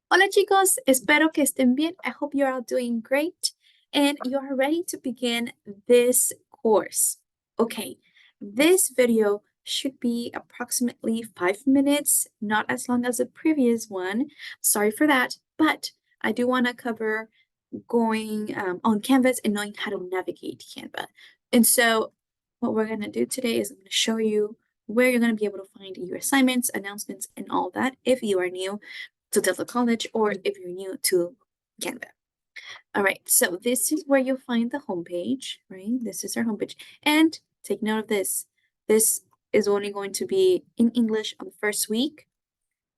Hola chicos, espero que estén bien. I hope you're all doing great and you are ready to begin this course. Okay, this video should be approximately 5 minutes, not as long as the previous one. Sorry for that, but I do want to cover going on Canvas and knowing how to navigate Canva. And so what we're going to do today is I'm going to show you where you're going to be able to find your assignments, announcements, and all that if you are new to Delta College or if you're new to Canva. All right, so this is where you'll find the homepage, right? This is our homepage. And take note of this. This is only going to be in English on the first week,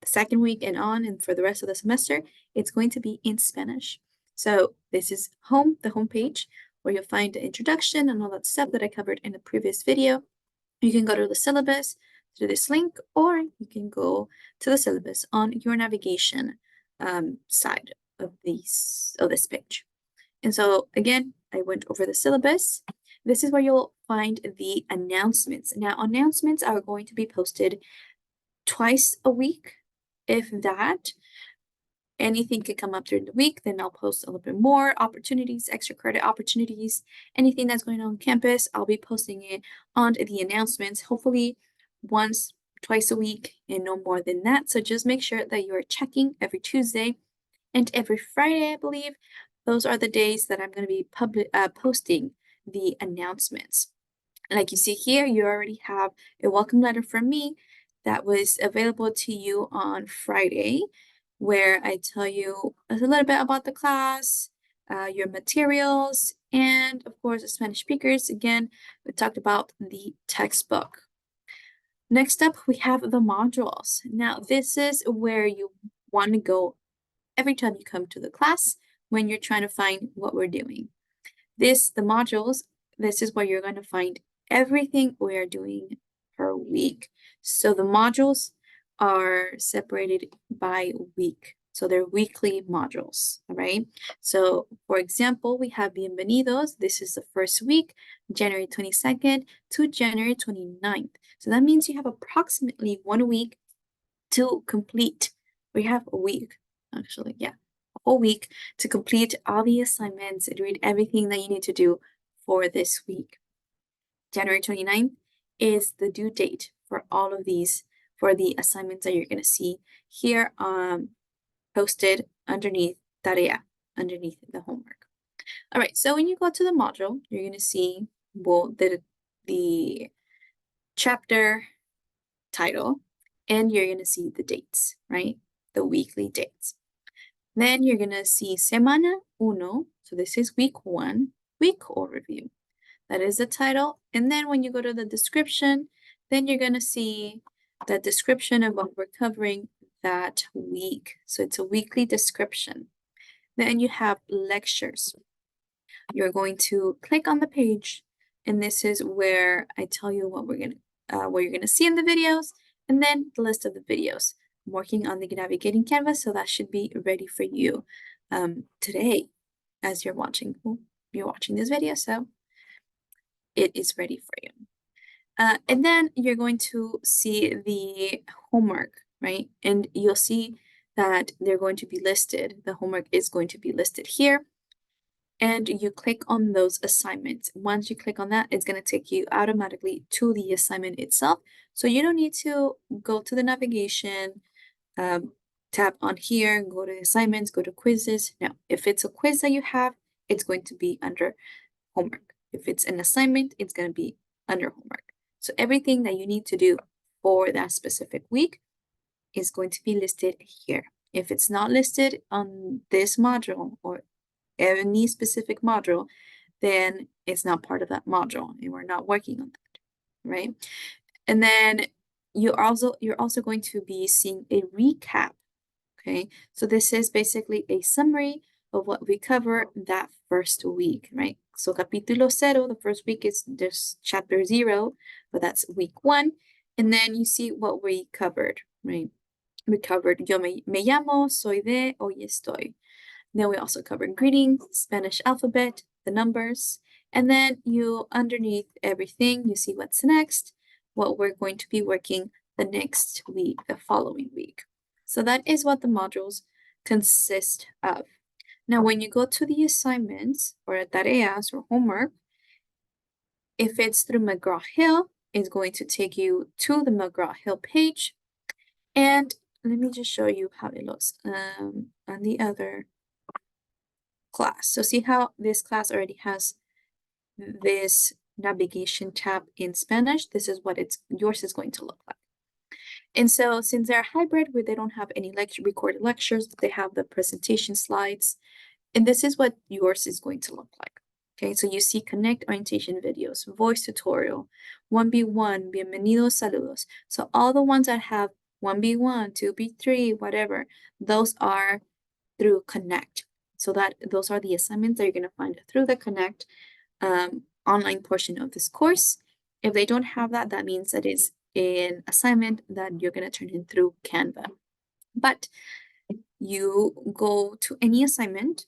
the second week and on, and for the rest of the semester, it's going to be in Spanish. So this is the homepage, where you'll find the introduction and all that stuff that I covered in the previous video. You can go to the syllabus through this link, or you can go to the syllabus on your navigation side of this page. And so again, I went over the syllabus. This is where you'll find the announcements. Now, announcements are going to be posted twice a week, if that. Anything could come up during the week, then I'll post a little bit more opportunities, extra credit opportunities, anything that's going on campus, I'll be posting it on the announcements, hopefully once, twice a week, and no more than that. So just make sure that you're checking every Tuesday and every Friday, I believe. Those are the days that I'm going to be posting the announcements. Like you see here, you already have a welcome letter from me that was available to you on Friday, where I tell you a little bit about the class, your materials, and of course, the Spanish speakers. Again, we talked about the textbook. Next up, we have the modules. Now, this is where you want to go every time you come to the class when you're trying to find what we're doing. The modules, this is where you're going to find everything we are doing per week. So the modules are separated by week. So they're weekly modules, all right? So for example, we have Bienvenidos. This is the first week, January 22nd to January 29th. So that means you have approximately 1 week to complete. We have a week, actually, yeah, a whole week to complete all the assignments and read everything that you need to do for this week. January 29th is the due date for all of these, for the assignments that you're going to see here posted underneath tarea, underneath the homework. All right, so when you go to the module, you're going to see, well, the chapter title, and you're going to see the dates, right? The weekly dates. Then you're going to see Semana Uno. So this is week 1, week overview. That is the title. And then when you go to the description, then you're going to see the description of what we're covering that week. So it's a weekly description. Then you have lectures. You're going to click on the page, and this is where I tell you what you're gonna see in the videos, and then the list of the videos. I'm working on the navigating canvas, so that should be ready for you today as you're watching this video, so it is ready for you. And then you're going to see the homework, right? And you'll see that they're going to be listed. The homework is going to be listed here. And you click on those assignments. Once you click on that, it's going to take you automatically to the assignment itself. So you don't need to go to the navigation, tap on here, go to assignments, go to quizzes. No, if it's a quiz that you have, it's going to be under homework. If it's an assignment, it's going to be under homework. So everything that you need to do for that specific week is going to be listed here. If it's not listed on this module or any specific module, then it's not part of that module and we're not working on that, right? And then you're also going to be seeing a recap, okay? So this is basically a summary of what we cover that first week, right? So capítulo cero, the first week is just chapter 0, but that's week 1. And then you see what we covered, right? We covered yo me llamo, soy de, hoy estoy. Then we also covered greetings, Spanish alphabet, the numbers, and then underneath everything, you see what's next, what we're going to be working the next week, the following week. So that is what the modules consist of. Now, when you go to the assignments or tareas or homework, if it's through McGraw-Hill, it's going to take you to the McGraw-Hill page. And let me just show you how it looks on the other class. So see how this class already has this navigation tab in Spanish? This is what yours is going to look like. And so since they're hybrid where they don't have any recorded lectures, they have the presentation slides, and this is what yours is going to look like. Okay, so you see connect orientation videos, voice tutorial, 1B1, bienvenidos, saludos. So all the ones that have 1B1, 2B3, whatever, those are through Connect. So those are the assignments that you're going to find through the Connect online portion of this course. If they don't have that, that means that it's an assignment that you're going to turn in through Canva. But you go to any assignment,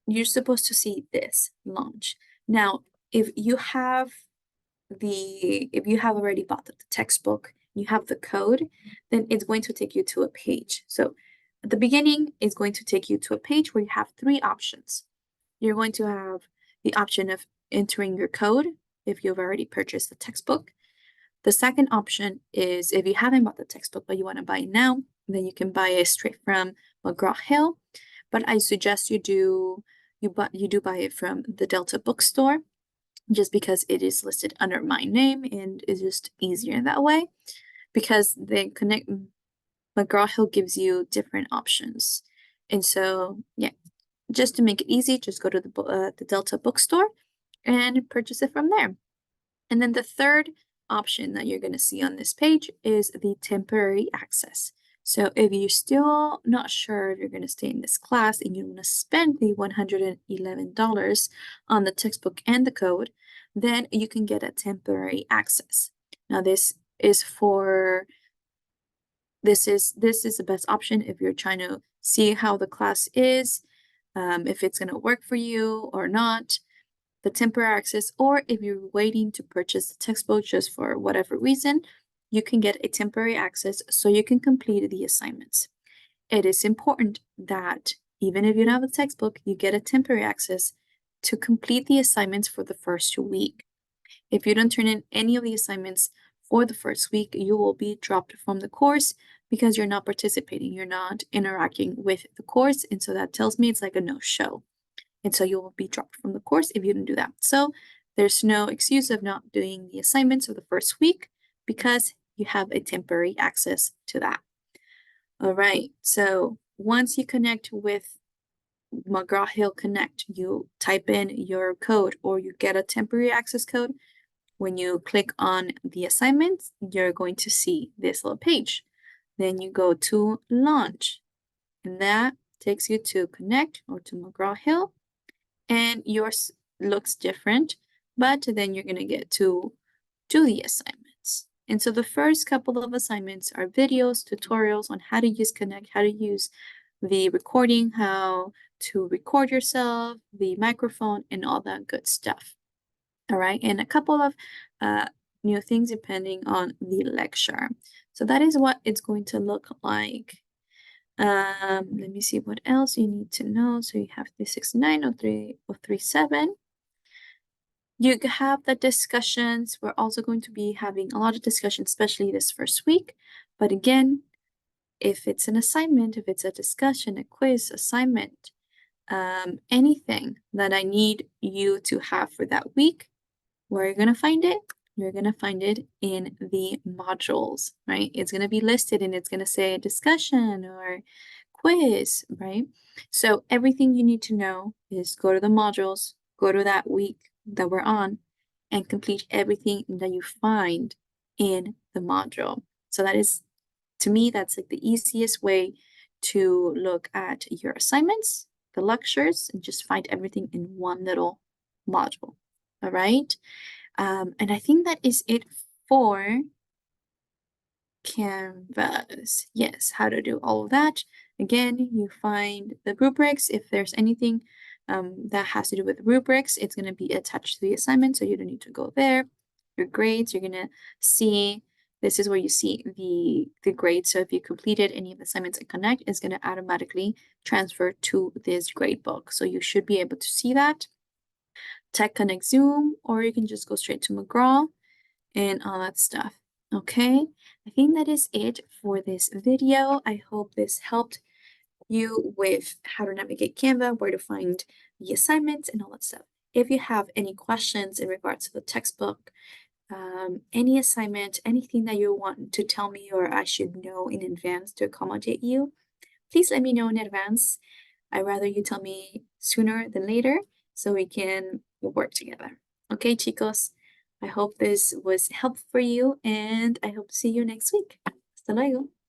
you're supposed to see this launch. Now, if you have already bought the textbook, you have the code, then it's going to take you to a page. So at the beginning, it's going to take you to a page where you have three options. You're going to have the option of entering your code if you've already purchased the textbook. The second option is if you haven't bought the textbook, but you want to buy it now, then you can buy it straight from McGraw-Hill. But I suggest you do buy it from the Delta bookstore, just because it is listed under my name and it's just easier that way. Because the McGraw-Hill gives you different options, and so yeah, just to make it easy, just go to the Delta bookstore and purchase it from there. And then the third option that you're going to see on this page is the temporary access. So if you're still not sure if you're going to stay in this class and you want to spend the $111 on the textbook and the code, then you can get a temporary access. Now this is the best option if you're trying to see how the class is, if it's going to work for you or not, the temporary access, or if you're waiting to purchase the textbook just for whatever reason, you can get a temporary access so you can complete the assignments. It is important that even if you don't have a textbook, you get a temporary access to complete the assignments for the first week. If you don't turn in any of the assignments for the first week, you will be dropped from the course because you're not participating, you're not interacting with the course, and so that tells me it's like a no-show. And so you will be dropped from the course if you don't do that. So there's no excuse of not doing the assignments for the first week because you have a temporary access to that. All right, so once you connect with McGraw-Hill Connect, you type in your code or you get a temporary access code. When you click on the assignments, you're going to see this little page. Then you go to launch, and that takes you to Connect or to McGraw-Hill. And yours looks different, but then you're going to get to do the assignments. And so the first couple of assignments are videos, tutorials on how to use Connect, how to use the recording, how to record yourself, the microphone, and all that good stuff. All right, and a couple of new things depending on the lecture. So that is what it's going to look like. Let me see what else you need to know. So you have 369, 037. You have the discussions. We're also going to be having a lot of discussions, especially this first week. But again, if it's an assignment, if it's a discussion, a quiz, assignment, anything that I need you to have for that week, where you're going to find it? You're going to find it in the modules, right? It's going to be listed and it's going to say discussion or quiz, right? So everything you need to know is go to the modules, go to that week that we're on, and complete everything that you find in the module. So that is, to me, that's like the easiest way to look at your assignments, the lectures, and just find everything in one little module. All right. And I think that is it for Canvas. Yes, how to do all of that. Again, you find the rubrics. If there's anything that has to do with rubrics, it's going to be attached to the assignment, so you don't need to go there. Your grades, you're going to see this is where you see the grade. So if you completed any of the assignments in Connect, it's going to automatically transfer to this grade book. So you should be able to see that. Tech Connect Zoom, or you can just go straight to McGraw and all that stuff. Okay, I think that is it for this video. I hope this helped you with how to navigate Canva, where to find the assignments and all that stuff. If you have any questions in regards to the textbook, any assignment, anything that you want to tell me or I should know in advance to accommodate you, please let me know in advance. I'd rather you tell me sooner than later so we can work together. Okay, chicos, I hope this was helpful for you and I hope to see you next week. Hasta luego.